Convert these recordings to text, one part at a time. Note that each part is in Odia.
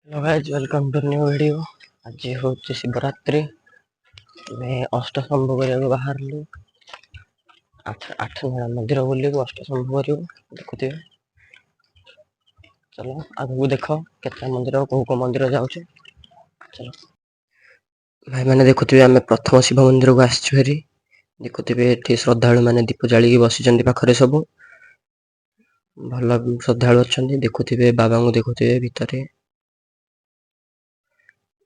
Hello guys, welcome to new video. आज हूँ शिवरात्रि। अष्टसंभ करने बाहर आठ मंदिर बुलू अष्टसंभ कर देखुए। चलो आगू देख केते मंदिर कौ मंदिर जाऊँ। चलो भाई मैंने देखुए आम प्रथम शिव मंदिर को आसरी। देखुए ये श्रद्धालु मैंने दीप जाली बसी पाखे सब भल श्रद्धालु अच्छा। देखुए बाबा को देखुए भितर।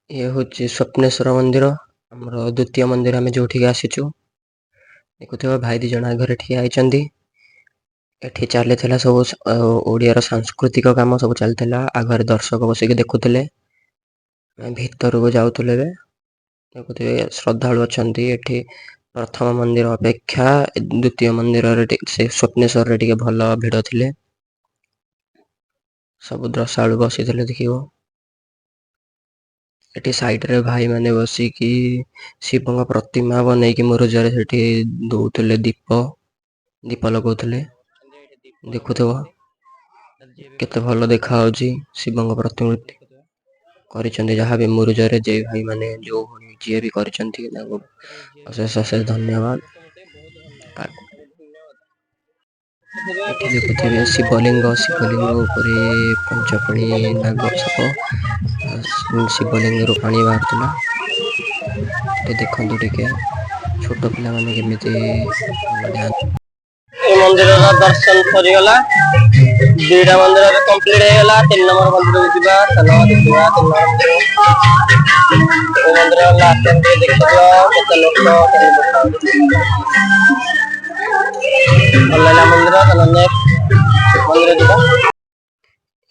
ये हूँ स्वप्नेश्वर मंदिर, आमर द्वितीय मंदिर आम जो आसीचु। देखुए भाई दी जन घर ठिया होती। एठी चली सब ओडियार सांस्कृतिक काम सब चलता। आगे दर्शक बसिक देखुले भीतर को जाऊे। देखुए श्रद्धालु अच्छा। एठी प्रथम मंदिर अपेक्षा द्वितीय मंदिर से स्वप्नेश्वर टे भल भिड़ थे। सब दर्शालु बसी देख एटी साइड रे भाई माने बसिकी शिव प्रतिमा बनईकी मुरुजरे सेठी दौले दीप दीप लगौले। देखुव केते भल देखा शिव प्रतिमूर्ति कर जहाँ भी मुरुजरे जे भाई माने जो जी भी कर अशेष अशेष धन्यवाद। देखुए शिवलिंग उपर पंचपाणी नाग साप शिवलिंग रु पानी बाहर देखु टे छोट पिला माने केमिति मंदिर दर्शन सरीगला। दुईटा मंदिर कंप्लीट होगा। 3 नंबर मंदिर को जा मंदिर लास्ट देखिए केते लोक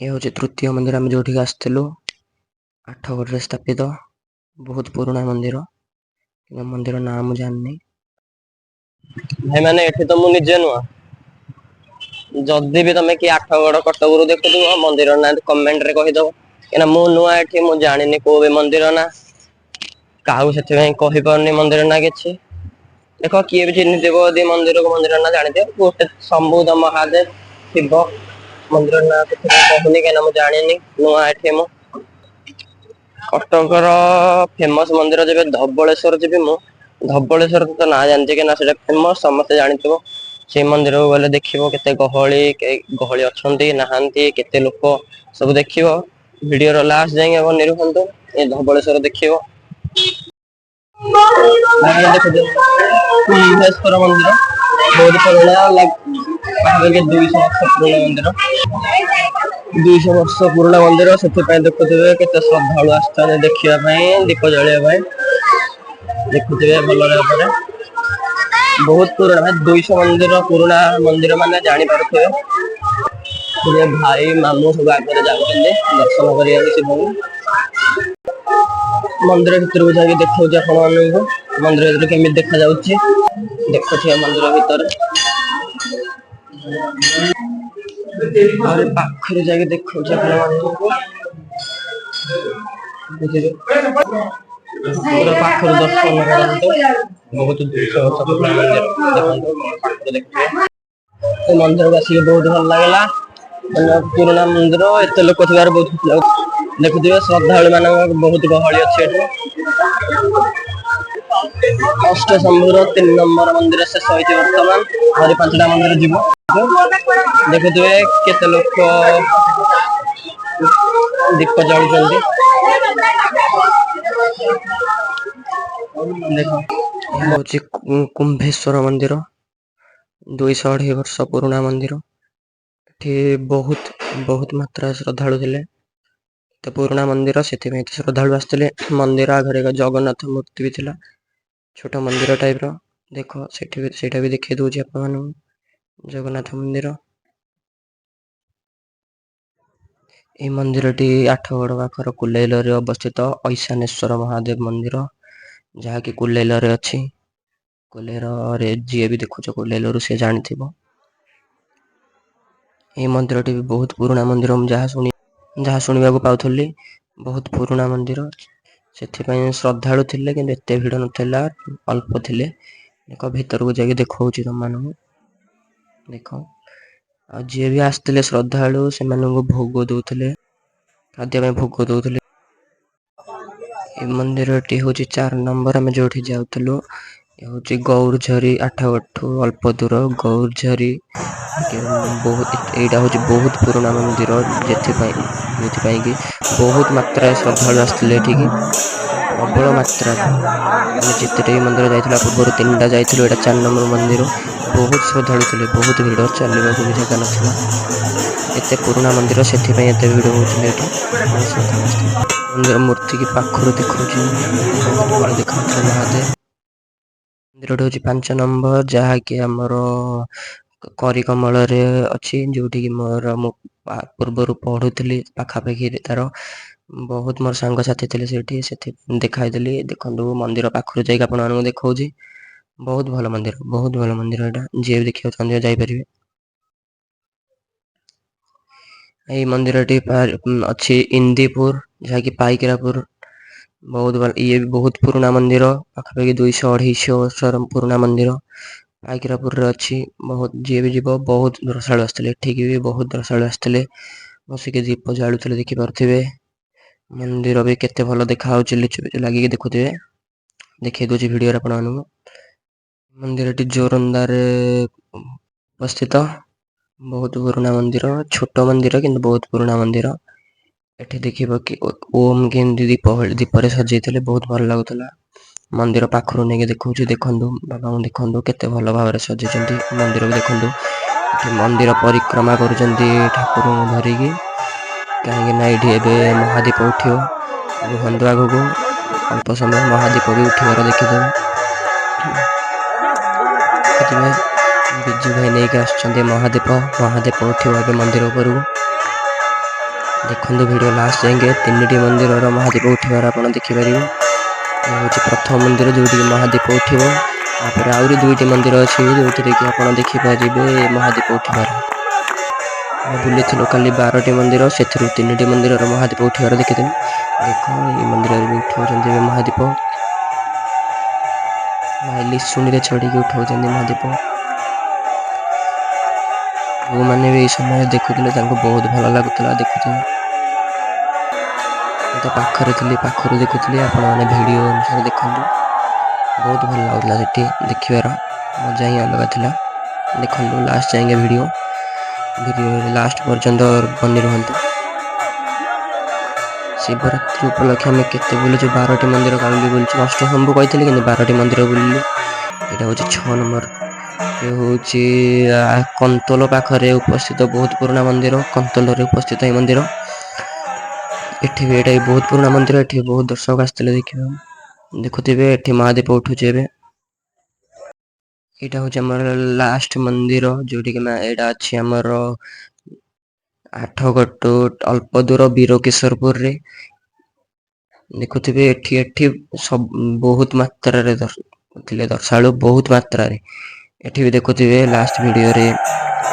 ये हूँ तृतीय मंदिर आम जो आसलु। आठगढ़ स्थापित बहुत पुराना मंदिर। मंदिर ना मुझे जाननी भाई मैंने एठी तो मुझे नुआ। जदि भी तुम कि आठगढ़ कटक देखु मंदिर ना कमेंट रे कहीदब क्या मु नुआ एठी मु जानी को भी मंदिर ना क्या कही पारनी मंदिर ना कि देख किए भी चिन्ह मंदिर को मंदिर ना जानी गोटे शंभुद महादेव शिव मंदिर ना कहूनी क्या मुझे जानी नुआ एठी मु कटकर फेमस मंदिर जब धबलेश्वर जी मु धबलेश्वर तो ना जानते कि फेमस समस्त जानी से मंदिर को गले देख के गहली गहली अच्छा नहांती केते लोक सब देख वीडियो लास्ट जाए निरुखु ये धबलेश्वर देख कुंभेश्वर मंदिर बहुत पुराना 200 वर्ष पुराना मंदिर 200 वर्ष पुराना मंदिर से देखुए केते श्रद्धालु आसते देखा दीप जलिया देखुए भल बहुत पुराना 200 मंदिर पुराना मंदिर मैंने जानी पारे भाई मामू सब आगे जाते दर्शन कर शिव मंदिर भीतर को जाके देखा आप मंदिर भीतर केमी देखा देखुए मंदिर भीतर पाखरे जाके देखा पूरा पाखर दर्शन बहुत मंदिर को आसिक बहुत भल लगला। पुराना मंदिर एत लोक थे बहुत देखुए श्रद्धालु मान बहुत गहली अच्छे। अष्टशंभुर 3 नंबर मंदिर शेष होती बर्तमान हरि 5टा मंदिर जीव देखुए केते लोक दीप जलुं देख कुंभेश्वर मंदिर 250 वर्ष पुराना मंदिर बहुत बहुत मात्रा श्रद्धालु थे। तो पुराना मंदिर से श्रद्धालु आसते मंदिर आगे जगन्नाथ मूर्ति भी थिला छोट मंदिर टाइप देख से भी देखी दूसरी आप जगन्नाथ मंदिर। ये मंदिर टी आठगढ़ पाखर कुलेल अवस्थित ऐशानेश्वर महादेव मंदिर जहाँकि कुलेल अच्छी। कुलेर जी भी देखुच कुलेल सी जानी ये मंदिर टी भी बहुत पुराना मंदिर जहाँ शुणा पाथी बहुत पुराना मंदिर से श्रद्धालु थे कि एत भिड़ नाला अल्प थे। देख भीतर को जाकि देखा तुम मान देख जी भी आसते श्रद्धालु से भोग दौले ଖାଦ୍ୟ ପାଇଁ ଭୋଗ ଦଉଥିଲେ। ଏ ମନ୍ଦିରଟି ହେଉଛି 4 ନମ୍ବର ଆମେ ଯେଉଁଠି ଯାଉଥିଲୁ। ଏ ହେଉଛି ଗୌରଝରି, ଆଠଗଡ଼ଠୁ ଅଳ୍ପ ଦୂର ଗୌରଝରି। ଏଇଟା ହେଉଛି ବହୁତ ପୁରୁଣା ମନ୍ଦିର, ଯେଉଁଥିପାଇଁ କି ବହୁତ ମାତ୍ରାରେ ଶ୍ରଦ୍ଧାଳୁ ଆସିଥିଲେ ଏଠିକି, ପ୍ରବଳ ମାତ୍ରାରେ। ଆମେ ଯେତେଟା ବି ମନ୍ଦିର ଯାଇଥିଲୁ, ପୂର୍ବରୁ 3ଟା ଯାଇଥିଲୁ, ଏଇଟା 4 ନମ୍ବର ମନ୍ଦିର। ବହୁତ ଶ୍ରଦ୍ଧାଳୁ ଥିଲେ, ବହୁତ ଭିଡ଼, ଚାଲିବାକୁ ବି ଜାଗା ନଥିଲା। ଏତେ ପୁରୁଣା ମନ୍ଦିର, ସେଥିପାଇଁ ଏତେ ଭିଡ଼ ହେଉଥିଲେ ଏଠି, ବହୁତ ଶ୍ରଦ୍ଧାଳୁ ଆସିଥିଲେ। ମନ୍ଦିର ମୂର୍ତ୍ତି କି ପାଖରୁ ଦେଖୁଛି, ବହୁତ ଭଲ ଦେଖାଯାଉଥିଲେ ମହାଦେବ। ମନ୍ଦିରଟି ହେଉଛି 5 ନମ୍ବର, ଯାହାକି ଆମର କରିକମଳରେ ଅଛି, ଯେଉଁଠିକି ମୁଁ ପୂର୍ବରୁ ପଢ଼ୁଥିଲି ପାଖାପାଖିରେ। ତାର ବହୁତ ମୋର ସାଙ୍ଗସାଥି ଥିଲେ ସେଇଠି, ସେଠି ଦେଖାଇଥିଲି। ଦେଖନ୍ତୁ, ମନ୍ଦିର ପାଖରୁ ଯାଇକି ଆପଣମାନଙ୍କୁ ଦେଖାଉଛି। ବହୁତ ଭଲ ମନ୍ଦିର, ବହୁତ ଭଲ ମନ୍ଦିର ଏଇଟା। ଯିଏ ବି ଦେଖିବାକୁ ଚାହୁଁଥିବେ ଯାଇପାରିବେ। ଏଇ ମନ୍ଦିରଟି ଅଛି ଇନ୍ଦିପୁର, ଯାହାକି ପାଇକରାପୁର। ବହୁତ ଭଲ, ଇଏ ବି ବହୁତ ପୁରୁଣା ମନ୍ଦିର, ପାଖାପାଖି 200-250 ବର୍ଷର ପୁରୁଣା ମନ୍ଦିର ପାଇକରାପୁରରେ ଅଛି। ବହୁତ, ଯିଏ ବି ଯିବ, ବହୁତ ଶ୍ରଦ୍ଧାଳୁ ଆସିଥିଲେ ଏଠିକି ବି, ବହୁତ ଶ୍ରଦ୍ଧାଳୁ ଆସିଥିଲେ, ବସିକି ଦୀପ ଜାଳୁଥିଲେ, ଦେଖିପାରୁଥିବେ। ମନ୍ଦିର ବି କେତେ ଭଲ ଦେଖାଯାଉଛି, ଲିଚୁ ଲାଗିକି ଦେଖୁଥିବେ। ଦେଖେଇ ଦଉଛି ଭିଡ଼ିଓରେ ଆପଣମାନଙ୍କୁ। ମନ୍ଦିରଟି ଜୋରନ୍ଦାରେ ଅବସ୍ଥିତ, ବହୁତ ପୁରୁଣା ମନ୍ଦିର, ଛୋଟ ମନ୍ଦିର କିନ୍ତୁ ବହୁତ ପୁରୁଣା ମନ୍ଦିର। ଏଠି ଦେଖିବ କି ଓମ୍ କେମିତି ଦୀପରେ ସଜେଇଥିଲେ, ବହୁତ ଭଲ ଲାଗୁଥିଲା। ମନ୍ଦିର ପାଖରୁ ନେଇକି ଦେଖଉଛି, ଦେଖନ୍ତୁ ବାବାଙ୍କୁ ଦେଖନ୍ତୁ କେତେ ଭଲ ଭାବରେ ସଜେଇଛନ୍ତି ମନ୍ଦିରକୁ। ଦେଖନ୍ତୁ, ଏଠି ମନ୍ଦିର ପରିକ୍ରମା କରୁଛନ୍ତି ଠାକୁରଙ୍କୁ ଧରିକି, କାହିଁକି ନା ଏଇଠି ଏବେ ମହାଦୀପ ଉଠିବ। ରୁହନ୍ତୁ, ଆଗକୁ ଅଳ୍ପ ସମୟ ମହାଦୀପ ବି ଉଠିବାର ଦେଖିଦେବେ। ବିଜୁ ଭାଇ ନେଇକି ଆସୁଛନ୍ତି ମହାଦୀପ ଉଠିବ ଏବେ ମନ୍ଦିର ଉପରକୁ। ଦେଖନ୍ତୁ ଭିଡ଼ିଓ ଲାଷ୍ଟ ଯାଏଁ, 3ଟି ମନ୍ଦିରର ମହାଦୀପ ଉଠିବାର ଆପଣ ଦେଖିପାରିବେ। ଏ ହେଉଛି ପ୍ରଥମ ମନ୍ଦିର, ଯେଉଁଠିକି ମହାଦୀପ ଉଠିବ। ତାପରେ ଆହୁରି 2ଟି ମନ୍ଦିର ଅଛି, ଯେଉଁଥିରେ କି ଆପଣ ଦେଖିପାରିବେ ମହାଦୀପ ଉଠିବାର। ଆମେ ବୁଲିଥିଲୁ କାଲି 12ଟି ମନ୍ଦିର, ସେଥିରୁ 3ଟି ମନ୍ଦିରର ମହାଦୀପ ଉଠିବାର ଦେଖିଥିଲୁ। ଦେଖ, ଏଇ ମନ୍ଦିରରେ ବି ଉଠାଉଛନ୍ତି ଏବେ ମହାଦୀପ। ଭାଇ ଲିଶୁଣିରେ ଚଢ଼ିକି ଉଠାଉଛନ୍ତି ମହାଦୀପ। ଯେଉଁମାନେ ବି ଏଇ ସମୟରେ ଦେଖୁଥିଲେ, ତାଙ୍କୁ ବହୁତ ଭଲ ଲାଗୁଥିଲା, ଦେଖୁଥିବେ। ମୁଁ ତ ପାଖରେ ଥିଲି, ପାଖରୁ ଦେଖୁଥିଲି, ଆପଣମାନେ ଭିଡ଼ିଓ ଅନୁସାରେ ଦେଖନ୍ତୁ। ବହୁତ ଭଲ ଲାଗୁଥିଲା ସେଠି ଦେଖିବାର, ମଜା ହିଁ ଅଲଗା ଥିଲା। ଦେଖନ୍ତୁ ଲାଷ୍ଟ ଯାଏଁ ଭିଡ଼ିଓରେ ଲାଷ୍ଟ ପର୍ଯ୍ୟନ୍ତ ବନି ରୁହନ୍ତୁ। ଶିବରାତ୍ରି ଉପଲକ୍ଷେ ଆମେ କେତେ ବୁଲିଛୁ, 12ଟି ମନ୍ଦିର କାଲି ବୁଲିଛୁ। ଅଷ୍ଟଶମ୍ଭୁ କହିଥିଲି, କିନ୍ତୁ 12ଟି ମନ୍ଦିର ବୁଲିଲୁ। ଏଇଟା ହେଉଛି 6 ନମ୍ବର। ଏ ହେଉଛି କନ୍ତୋଲ ପାଖରେ ଉପସ୍ଥିତ ବହୁତ ପୁରୁଣା ମନ୍ଦିର, କନ୍ତୋଲରେ ଉପସ୍ଥିତ ଏହି ମନ୍ଦିର। ଏଠି ବି ଏଇଟା ବି ବହୁତ ପୁରୁଣା ମନ୍ଦିର, ଏଠି ବହୁତ ଦର୍ଶକ ଆସିଥିଲେ ଦେଖିବାକୁ। ଦେଖୁଥିବେ ଏଠି ମହାଦୀପ ଉଠୁଛି ଏବେ। ଏଇଟା ହେଉଛି ଆମର ଲାଷ୍ଟ ମନ୍ଦିର, ଯେଉଁଠିକି ଏଇଟା ଅଛି ଆମର ଆଠଗଡ଼ଠୁ ଅଳ୍ପ ଦୂର ବୀରକିଶୋରପୁରରେ। ଦେଖୁଥିବେ ଏଠି ବହୁତ ମାତ୍ରାରେ ଥିଲେ ଦର୍ଶାଳୁ, ବହୁତ ମାତ୍ରାରେ। ଏଠି ବି ଦେଖୁଥିବେ ଲାଷ୍ଟ ଭିଡ଼ିଓରେ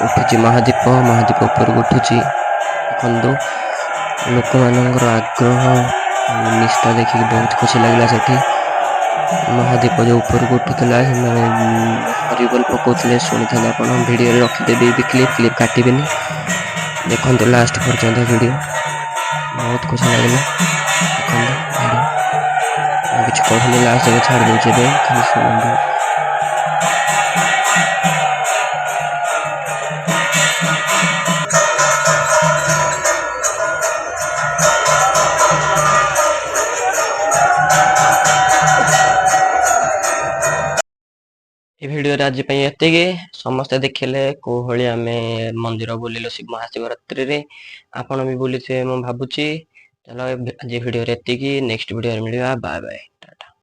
ଉଠୁଛି ମହାଦୀପ ଉପରକୁ ଉଠୁଛି। ଦେଖନ୍ତୁ, ଲୋକମାନଙ୍କର ଆଗ୍ରହ, ନିଷ୍ଠା ଦେଖିକି ବହୁତ ଖୁସି ଲାଗିଲା। ସେଠି ମହାଦୀପ ଯେଉଁ ଉପରକୁ ଉଠୁଥିଲା, ସେମାନେ ହରିବୋଲ ପକାଉଥିଲେ, ଶୁଣିଥାନ୍ତି ଆପଣ। ଭିଡ଼ିଓରେ ରଖିଦେବି ବି କ୍ଲିପ୍ କାଟିବେନି, ଦେଖନ୍ତୁ ଲାଷ୍ଟ ପର୍ଯ୍ୟନ୍ତ ଭିଡ଼ିଓ, ବହୁତ ଖୁସି ଲାଗିଲା। ଦେଖନ୍ତୁ ଭିଡ଼ିଓ, ମୁଁ କିଛି କହୁନି, ଲାଷ୍ଟ ଯାଏଁ ଛାଡ଼ି ଦେଉଛି ଏବେ, ଖାଲି ଶୁଣନ୍ତୁ। ଏ ଭିଡ଼ିଓରେ ଆଜି ପାଇଁ ଏତିକି। ସମସ୍ତେ ଦେଖିଲେ କୋଉ ଭଳି ଆମେ ମନ୍ଦିର ବୁଲିଲୁ ମହାଶିବରାତ୍ରିରେ। ଆପଣ ବି ବୁଲିଥିବେ ମୁଁ ଭାବୁଛି। ଚାଲ ଆଜି ଭିଡ଼ିଓରେ ଏତିକି, ନେକ୍ସଟ ଭିଡ଼ିଓରେ ମିଳିବା। Bye bye.